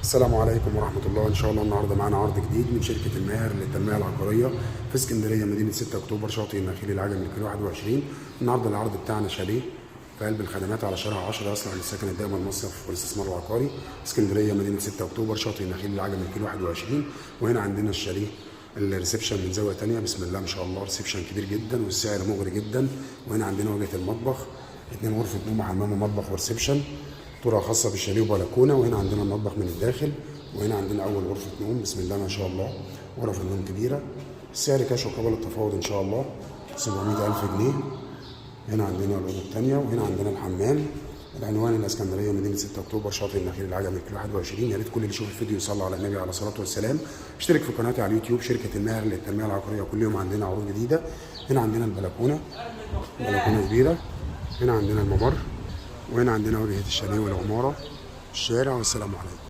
السلام عليكم ورحمة الله. إن شاء الله النهاردة معانا عرض جديد من شركة الماهر للتنمية العقارية في اسكندرية، مدينة 6 أكتوبر، شاطئ النخيل العجمي الكيلو 21. النهاردة العرض بتاعنا شاليه في قلب الخدمات على شارع 10، يصلح للسكن الدائم والمصيف والاستثمار العقاري. اسكندرية، مدينة 6 أكتوبر، شاطئ النخيل العجمي الكيلو 21. وهنا عندنا الشاليه الريسبشن من زاوية تانية، بسم الله ما شاء الله، ريسبشن كبير جدا والسعر مغري جدا. وهنا عندنا واجهة المطبخ، 2 غرفة نوم وحمام ومطبخ وريسبشن، طرقة خاصة بالشاليه وبلكونة. وهنا عندنا المطبخ من الداخل، وهنا عندنا أول غرفة نوم، بسم الله ما شاء الله، غرف النوم كبيرة. السعر كاش وقبل التفاوض إن شاء الله، 700,000 جنيه. هنا عندنا الأوضة الثانية، وهنا عندنا الحمام. العنوان الإسكندرية، مدينة 6 أكتوبر، شاطئ النخيل العجمي الكيلو 21. يا ريت كل اللي يشوف الفيديو يصلي على النبي عليه الصلاة والسلام. اشترك في قناتي على اليوتيوب، شركة الماهر للتنمية العقارية، كل يوم عندنا عروض جديدة. هنا عندنا البلكونة، بلكونة كبيرة. هنا عندنا الممر، وهنا عندنا واجهة الشاليه والعمارة، الشارع. والسلام عليكم.